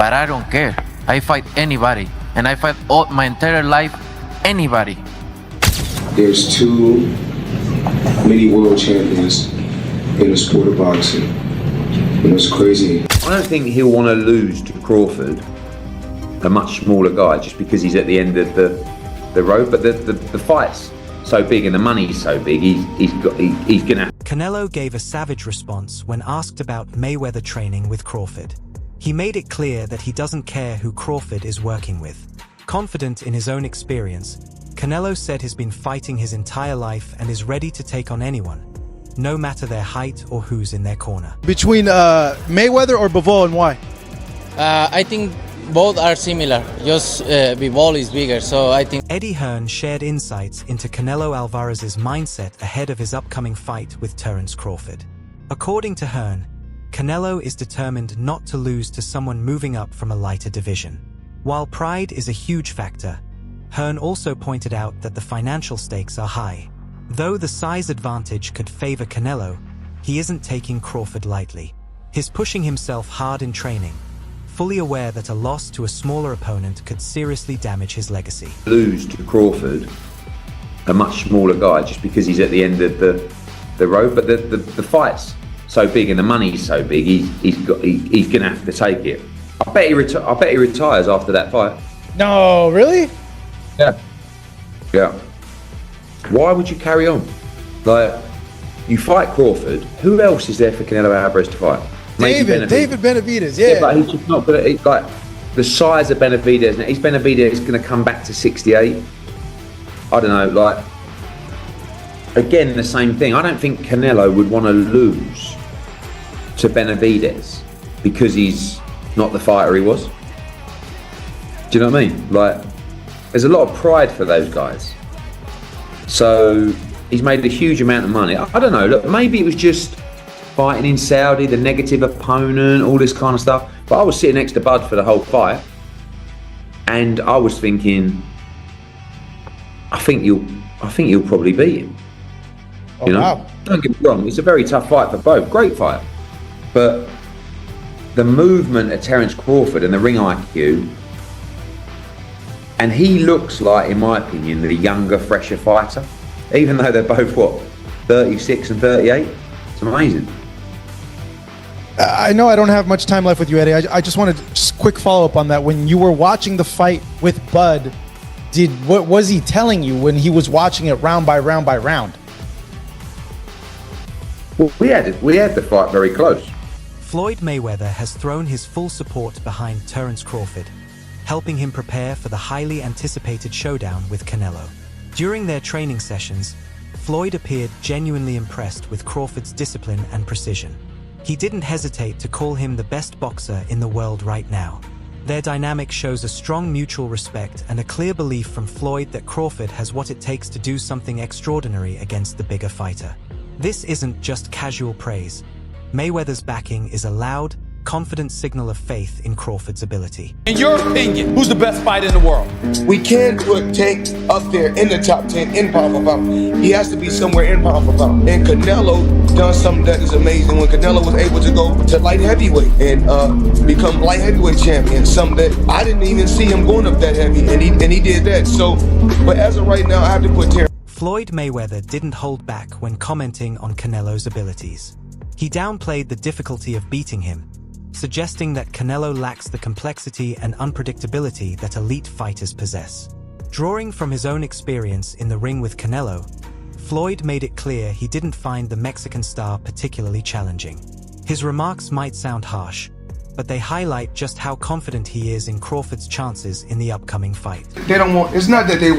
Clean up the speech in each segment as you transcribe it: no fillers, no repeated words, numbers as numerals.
But I don't care. I fight anybody, and I fight all my entire life anybody. There's too many world champions in the sport of boxing. And it's crazy. I don't think he'll want to lose to Crawford, a much smaller guy, just because he's at the end of the road. But the fight's so big and the money's so big, he's gonna. Canelo gave a savage response when asked about Mayweather training with Crawford. He made it clear that he doesn't care who Crawford is working with. Confident in his own experience, Canelo said he's been fighting his entire life and is ready to take on anyone, no matter their height or who's in their corner. Between Mayweather or Bivol, and why? I think both are similar, just Bivol is bigger, so I think... Eddie Hearn shared insights into Canelo Alvarez's mindset ahead of his upcoming fight with Terence Crawford. According to Hearn, Canelo is determined not to lose to someone moving up from a lighter division. While pride is a huge factor, Hearn also pointed out that the financial stakes are high. Though the size advantage could favor Canelo, he isn't taking Crawford lightly. He's pushing himself hard in training, fully aware that a loss to a smaller opponent could seriously damage his legacy. Lose to Crawford, a much smaller guy, just because he's at the end of the road. But the fight's so big and the money's so big, he's gonna have to take it. I bet he retires after that fight. No, really? Yeah. Why would you carry on? Like, you fight Crawford. Who else is there for Canelo Alvarez to fight? David Benavidez, yeah. But he's just not gonna, like, the size of Benavidez. Now, is Benavidez going to come back to 68? I don't know. Like, again, the same thing. I don't think Canelo would want to lose to Benavidez because he's not the fighter he was. Do you know what I mean? Like, there's a lot of pride for those guys. So he's made a huge amount of money. I don't know. Look, maybe it was just fighting in Saudi, the negative opponent, all this kind of stuff. But I was sitting next to Bud for the whole fight, and I was thinking, I think you'll probably beat him. You know, wow. Don't get me wrong. It's a very tough fight for both. Great fight, but the movement of Terence Crawford and the ring IQ, and he looks like, in my opinion, the younger, fresher fighter, even though they're both, what, 36 and 38? It's amazing. I know I don't have much time left with you, Eddie. I just wanted just quick follow-up on that. When you were watching the fight with Bud, what was he telling you when he was watching it round by round by round? Well, we had the fight very close. Floyd Mayweather has thrown his full support behind Terence Crawford, helping him prepare for the highly anticipated showdown with Canelo. During their training sessions, Floyd appeared genuinely impressed with Crawford's discipline and precision. He didn't hesitate to call him the best boxer in the world right now. Their dynamic shows a strong mutual respect and a clear belief from Floyd that Crawford has what it takes to do something extraordinary against the bigger fighter. This isn't just casual praise. Mayweather's backing is a loud, confident signal of faith in Crawford's ability. In your opinion, who's the best fighter in the world? We can put Tank up there in the top 10 in pound for pound. He has to be somewhere in pound for pound. And Canelo done something that is amazing when Canelo was able to go to light heavyweight and become light heavyweight champion. Something that I didn't even see him going up that heavy, and he did that. So, but as of right now, I have to put Terence. Floyd Mayweather didn't hold back when commenting on Canelo's abilities. He downplayed the difficulty of beating him, suggesting that Canelo lacks the complexity and unpredictability that elite fighters possess. Drawing from his own experience in the ring with Canelo, Floyd made it clear he didn't find the Mexican star particularly challenging. His remarks might sound harsh, but they highlight just how confident he is in Crawford's chances in the upcoming fight. It's not that they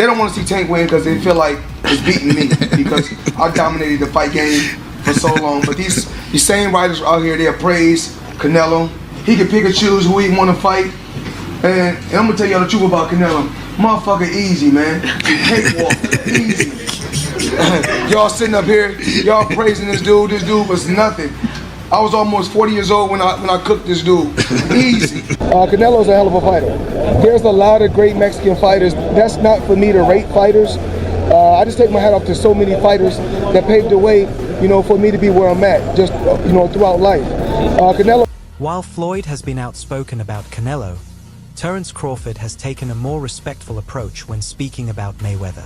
don't want to see Tank win because they feel like it's beating me because I dominated the fight game for so long. But these same writers out here, they praise Canelo. He can pick and choose who he want to fight. And I'm going to tell y'all the truth about Canelo. Motherfucker easy, man. Cakewalk, easy. Y'all sitting up here, y'all praising this dude. This dude was nothing. I was almost 40 years old when I cooked this dude. Easy. Canelo's a hell of a fighter. There's a lot of great Mexican fighters. That's not for me to rate fighters. I just take my hat off to so many fighters that paved the way, for me to be where I'm at, just, throughout life. Canelo. While Floyd has been outspoken about Canelo, Terence Crawford has taken a more respectful approach when speaking about Mayweather.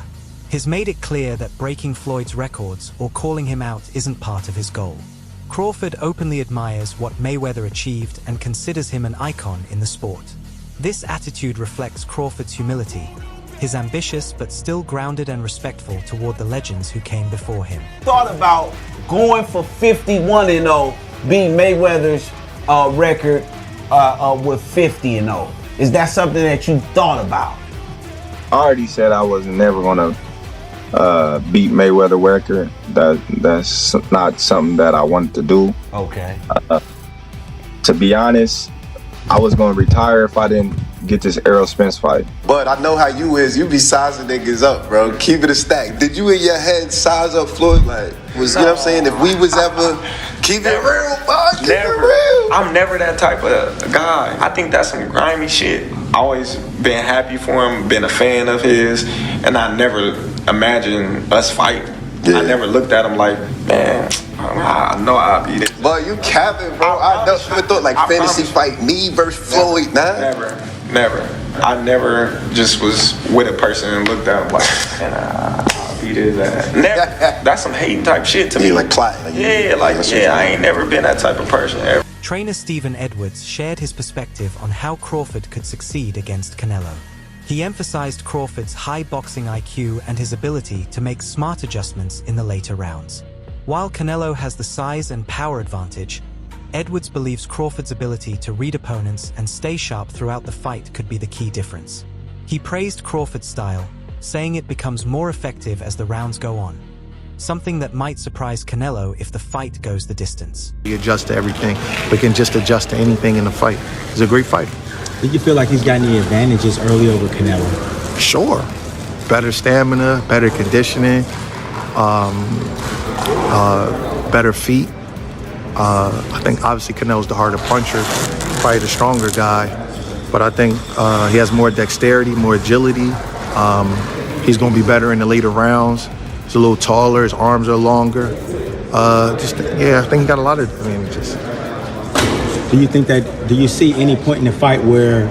He's made it clear that breaking Floyd's records or calling him out isn't part of his goal. Crawford openly admires what Mayweather achieved and considers him an icon in the sport. This attitude reflects Crawford's humility. He's ambitious but still grounded and respectful toward the legends who came before him. Thought about going for 51-0, beating Mayweather's record with 50-0. Is that something that you thought about? I already said I was never gonna beat Mayweather record. That's not something that I wanted to do. Okay. To be honest, I was gonna retire if I didn't get this Errol Spence fight. But I know how you is. You be sizing niggas up, bro. Keep it a stack. Did you in your head size up Floyd? Like, you know what I'm saying? If we was ever keep it real, boy. Keep it real. I'm never that type of guy. I think that's some grimy shit. Always been happy for him, been a fan of his, and I never imagined us fight. Yeah. I never looked at him like, man, I know I'll beat it. But you capping, bro. I never thought like fantasy fight me versus Floyd. Nah. Never. I never just was with a person and looked at him like, man, I'll beat his ass. Never. That's some hating type shit to me. Like plot. Like, I ain't never been that type of person ever. Trainer Stephen Edwards shared his perspective on how Crawford could succeed against Canelo. He emphasized Crawford's high boxing IQ and his ability to make smart adjustments in the later rounds. While Canelo has the size and power advantage, Edwards believes Crawford's ability to read opponents and stay sharp throughout the fight could be the key difference. He praised Crawford's style, saying it becomes more effective as the rounds go on, something that might surprise Canelo if the fight goes the distance. He adjusts to everything, but can just adjust to anything in the fight. He's a great fighter. Did you feel like he's got any advantages early over Canelo? Sure. Better stamina, better conditioning, better feet. I think obviously Canelo's the harder puncher, probably the stronger guy, but I think he has more dexterity, more agility. He's going to be better in the later rounds. He's a little taller, his arms are longer. I think he got a lot of advantages. Do you see any point in the fight where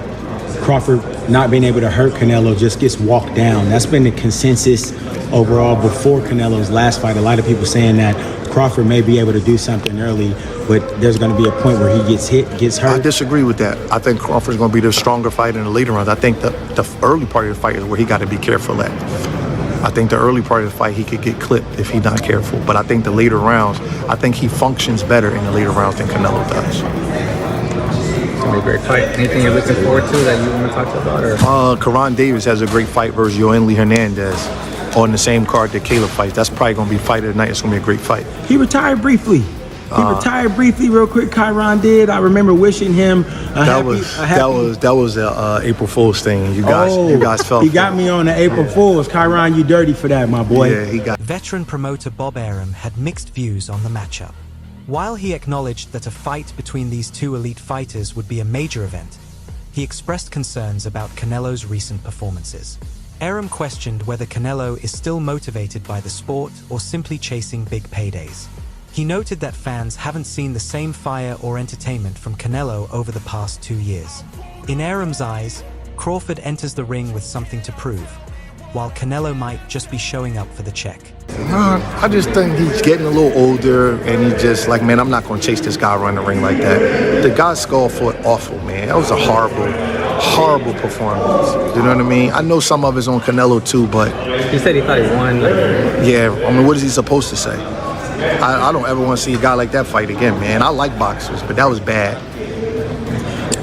Crawford not being able to hurt Canelo just gets walked down? That's been the consensus overall before Canelo's last fight. A lot of people saying that Crawford may be able to do something early, but there's going to be a point where he gets hit, gets hurt. I disagree with that. I think Crawford's going to be the stronger fighter in the later rounds. I think the early part of the fight is where he got to be careful at. I think the early part of the fight he could get clipped if he's not careful. But I think the later rounds, I think he functions better in the later rounds than Canelo does. It's going to be a great fight. Anything you're looking forward to that you want to talk about? Or? Karan Davis has a great fight versus Yoeli Hernandez on the same card that Caleb fights. That's probably going to be fight of the night. It's going to be a great fight. He retired briefly. Real quick. Kyron did. I remember wishing him That was a April Fool's thing. You guys fell. He got me on the April Fool's. Kyron, you dirty for that, my boy. Yeah, he got. Veteran promoter Bob Arum had mixed views on the matchup. While he acknowledged that a fight between these two elite fighters would be a major event, he expressed concerns about Canelo's recent performances. Arum questioned whether Canelo is still motivated by the sport or simply chasing big paydays. He noted that fans haven't seen the same fire or entertainment from Canelo over the past 2 years. In Arum's eyes, Crawford enters the ring with something to prove, while Canelo might just be showing up for the check. I just think he's getting a little older, and he's just like, man, I'm not going to chase this guy around the ring like that. The guy's skull fought awful, man. That was a horrible performance. You know what I mean? I know some of it's on Canelo too, but he said he thought he won. Yeah, I mean, what is he supposed to say? I don't ever want to see a guy like that fight again, man. I like boxers, but that was bad.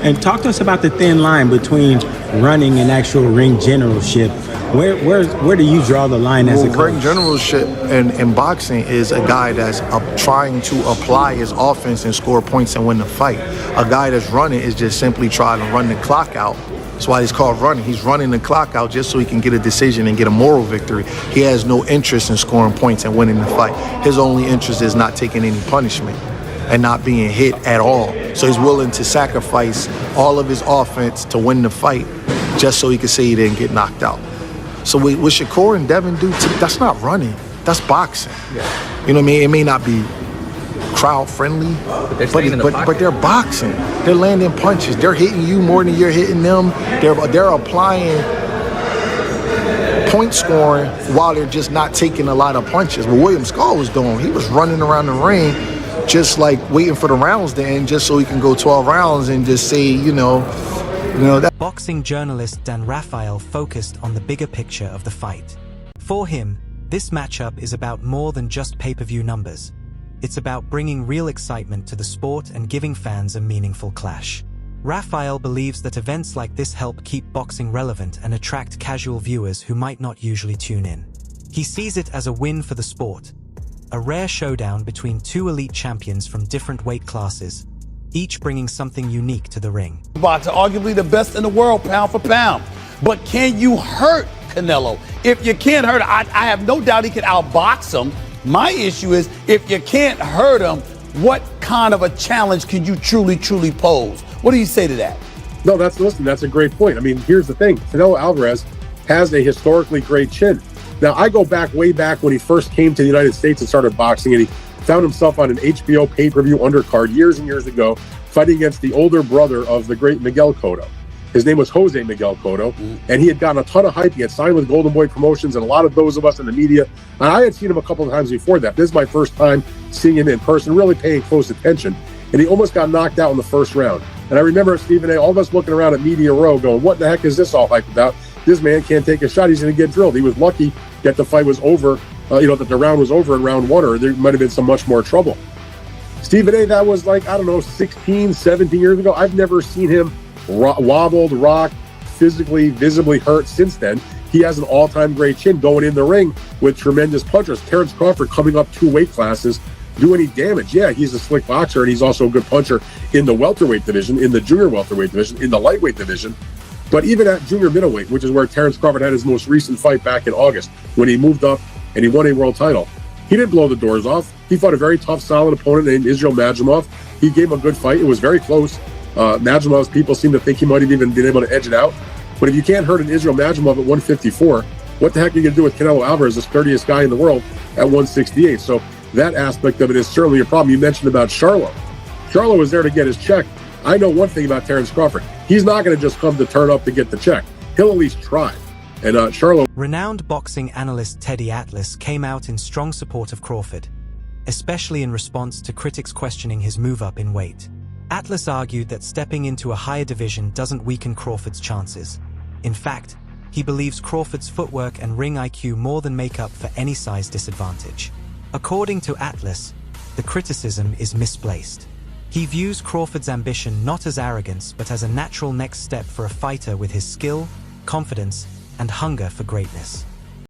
And talk to us about the thin line between running and actual ring generalship. Where do you draw the line as a coach? Ring generalship in boxing is a guy that's trying to apply his offense and score points and win the fight. A guy that's running is just simply trying to run the clock out. That's why he's called running. He's running the clock out just so he can get a decision and get a moral victory. He has no interest in scoring points and winning the fight. His only interest is not taking any punishment and not being hit at all. So he's willing to sacrifice all of his offense to win the fight just so he can say he didn't get knocked out. So what Shakur and Devin do, that's not running. That's boxing. Yeah. You know what I mean? It may not be crowd friendly, but but they're boxing. They're landing punches. They're hitting you more than you're hitting them. They're applying point scoring while they're just not taking a lot of punches. What William Skull was doing, he was running around the ring just like waiting for the rounds to end just so he can go 12 rounds and just say, you know that. Boxing journalist Dan Raphael focused on the bigger picture of the fight. For him, this matchup is about more than just pay-per-view numbers. It's about bringing real excitement to the sport and giving fans a meaningful clash. Raphael believes that events like this help keep boxing relevant and attract casual viewers who might not usually tune in. He sees it as a win for the sport, a rare showdown between two elite champions from different weight classes, each bringing something unique to the ring. Boxer, arguably the best in the world, pound for pound. But can you hurt Canelo? If you can't hurt him, I have no doubt he can outbox him. My issue is, if you can't hurt him, what kind of a challenge can you truly pose? What do you say to that? No, that's a great point. I mean, here's the thing. Canelo Alvarez has a historically great chin. Now, I go way back when he first came to the United States and started boxing, and he found himself on an HBO pay-per-view undercard years and years ago, fighting against the older brother of the great Miguel Cotto. His name was Jose Miguel Cotto, and he had gotten a ton of hype. He had signed with Golden Boy Promotions, and a lot of those of us in the media. And I had seen him a couple of times before that. This is my first time seeing him in person, really paying close attention. And he almost got knocked out in the first round. And I remember Stephen A., all of us looking around at Media Row going, what the heck is this all hype about? This man can't take a shot. He's going to get drilled. He was lucky that the fight was over, that the round was over in round one, or there might have been some much more trouble. Stephen A., that was 16, 17 years ago. I've never seen him wobbled, rocked, physically, visibly hurt since then. He has an all-time great chin going in the ring with tremendous punchers. Terence Crawford coming up 2 weight classes, do any damage. Yeah, he's a slick boxer, and he's also a good puncher in the welterweight division, in the junior welterweight division, in the lightweight division. But even at junior middleweight, which is where Terence Crawford had his most recent fight back in August, when he moved up and he won a world title, he didn't blow the doors off. He fought a very tough, solid opponent named Israel Madrimov. He gave him a good fight. It was very close. Madrimov's people seem to think he might have even been able to edge it out. But if you can't hurt an Israel Madrimov at 154, what the heck are you going to do with Canelo Alvarez, the sturdiest guy in the world, at 168? So that aspect of it is certainly a problem. You mentioned about Charlo. Charlo was there to get his check. I know one thing about Terence Crawford. He's not going to just come to turn up to get the check. He'll at least try. And Charlo... Renowned boxing analyst Teddy Atlas came out in strong support of Crawford, especially in response to critics questioning his move up in weight. Atlas argued that stepping into a higher division doesn't weaken Crawford's chances. In fact, he believes Crawford's footwork and ring IQ more than make up for any size disadvantage. According to Atlas, the criticism is misplaced. He views Crawford's ambition not as arrogance, but as a natural next step for a fighter with his skill, confidence, and hunger for greatness.